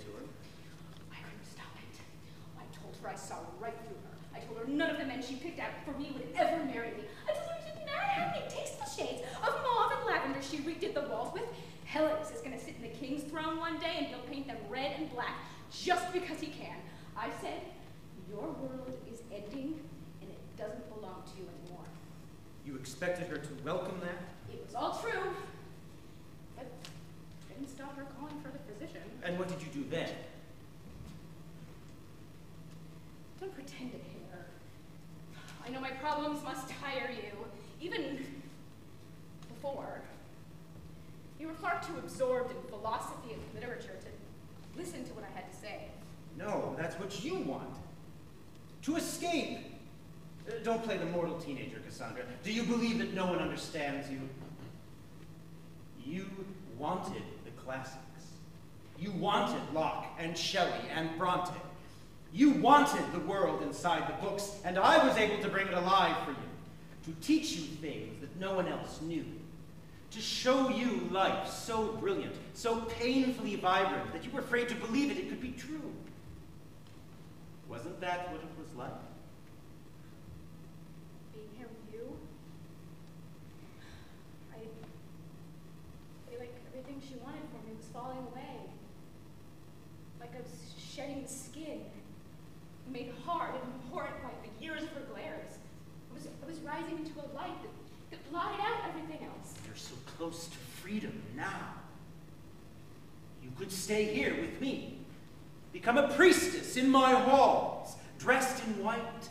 to her? I couldn't stop it. I told her I saw right through her. I told her none of the men she picked out for me would ever marry me. I told her it didn't matter how many tasteful shades of mauve and lavender she redid the walls with. Hellas is going to sit in the king's throne one day and he'll paint them red and black just because he can. I said, your world is ending and it doesn't belong to you anymore. You expected her to welcome that? It was all true, but it didn't stop her calling for the physician. And what did you do then? Don't pretend to care. I know my problems must tire you, even before. You were far too absorbed in philosophy and literature to listen to what I had to say. No, that's what you want. To escape. Don't play the mortal teenager, Cassandra. Do you believe that no one understands you? You wanted the classics. You wanted Locke and Shelley and Bronte. You wanted the world inside the books, and I was able to bring it alive for you, to teach you things that no one else knew, to show you life so brilliant, so painfully vibrant, that you were afraid to believe it could be true. Wasn't that what it was like? Being here with you, I feel like everything she wanted from me was falling away. Like I was shedding skin, made hard and abhorrent by the years of her glares. I was rising into a light that blotted out everything else. You're so close to freedom now. You could stay here with me. Become a priestess in my halls, dressed in white,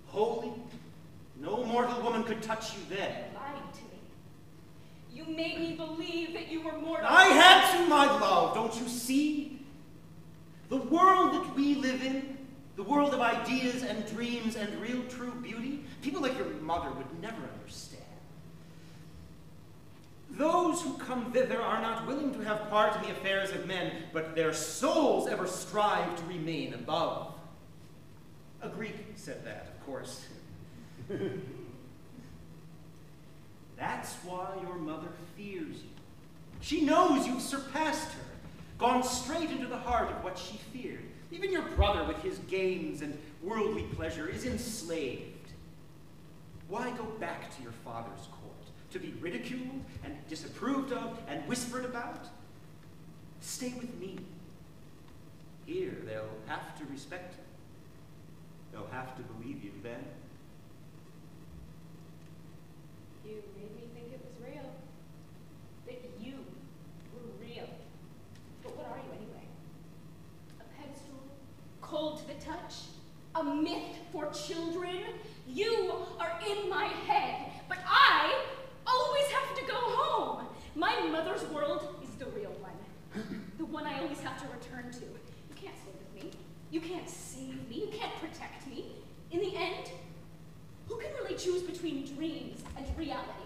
holy. No mortal woman could touch you then. You lied to me. You made me believe that you were mortal. I had to, my love, don't you see? The world that we live in, the world of ideas and dreams and real true beauty, people like your mother would never understand. Those who come thither are not willing to have part in the affairs of men, but their souls ever strive to remain above. A Greek said that, of course. That's why your mother fears you. She knows you've surpassed her, gone straight into the heart of what she feared. Even your brother, with his games and worldly pleasure, is enslaved. Why go back to your father's court? To be ridiculed and disapproved of and whispered about? Stay with me. Here, they'll have to respect you. They'll have to believe you then. You made me think it was real. That you were real. But what are you anyway? A pedestal? Cold to the touch? A myth for children? You are in my head, but I always have to go home. My mother's world is the real one. The one I always have to return to. You can't stay with me. You can't save me. You can't protect me. In the end, who can really choose between dreams and reality?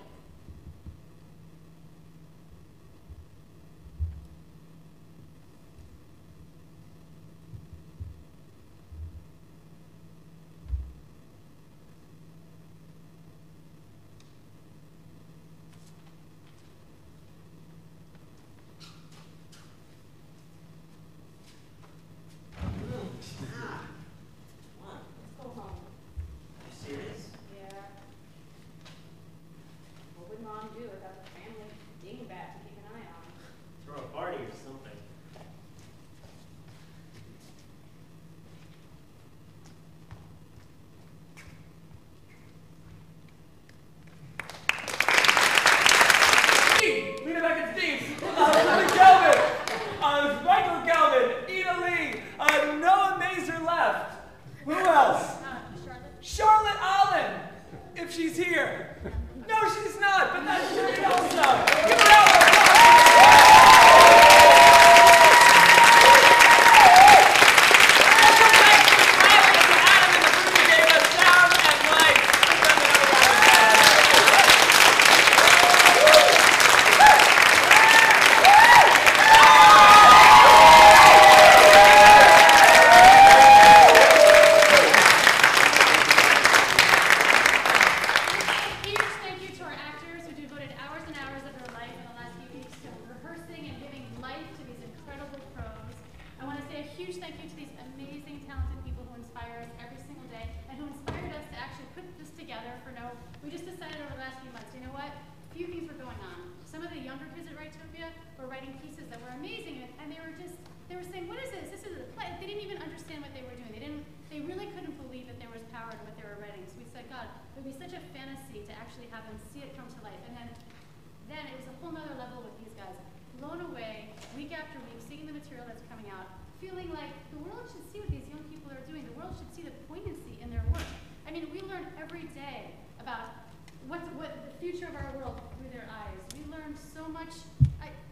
huge thank you to these amazing, talented people who inspire us every single day and who inspired us to actually put this together we just decided over the last few months, you know what? A few things were going on. Some of the younger kids at Writopia were writing pieces that were amazing, and they were saying, what is this? This is a play. They didn't even understand what they were doing. They really couldn't believe that there was power to what they were writing. So we said, God, it would be such a fantasy to actually have them see it come to life. And then it was a whole nother level with these guys. Blown away, week after week, seeing the material that's coming out, feeling like the world should see what these young people are doing. The world should see the poignancy in their work. I mean, we learn every day about what the future of our world through their eyes. We learn so much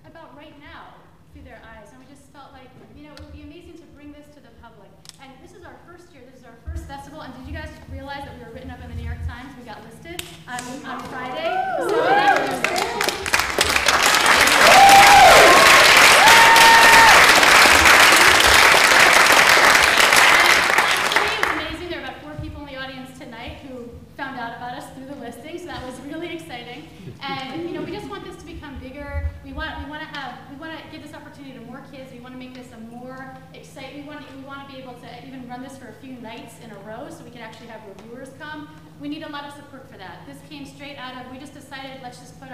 about right now through their eyes, and we just felt like, you know, it would be amazing to bring this to the public. And this is our first year, this is our first festival, and did you guys realize that we were written up in the New York Times? We got listed on Friday. So and you know, we just want this to become bigger. We want to give this opportunity to more kids. We want to make this a more exciting. We want to be able to even run this for a few nights in a row, so we can actually have reviewers come. We need a lot of support for that. This came straight out of, we just decided, let's just put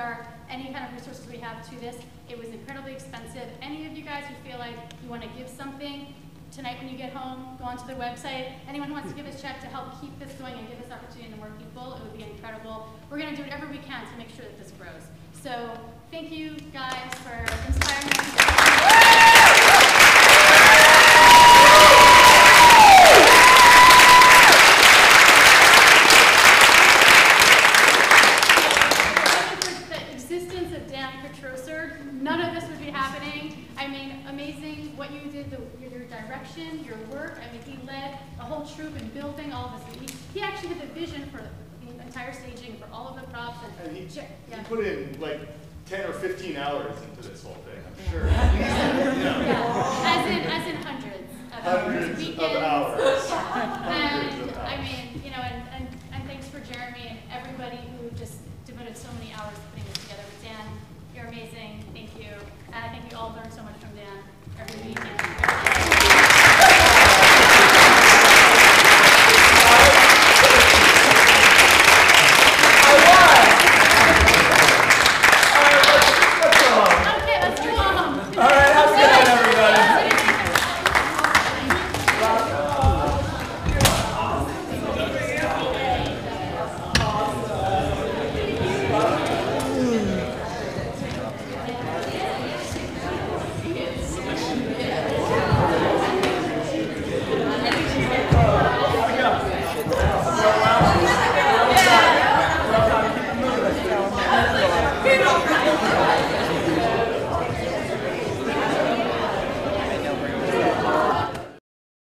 any kind of resources we have to this. It was incredibly expensive. Any of you guys who feel like you want to give something tonight when you get home, go onto the website. Anyone who wants to give us a check to help keep this going and give this opportunity to more people, it would be incredible. We're going to do whatever we can to make sure that this grows. So thank you guys for inspiring us. None of this would be happening. I mean, amazing what you did, your direction, your work. I mean, he led a whole troupe in building all of this. He actually had the vision for the entire staging, for all of the props. And he put in like 10 or 15 hours into this whole thing, I'm sure. Yeah, as in hundreds of hours. Weekends. Of hours. And I mean, you know, and thanks for Jeremy and everybody who just devoted so many hours putting this together. But Dan, you're amazing. Thank you. And I think we all learned so much from Dan every week.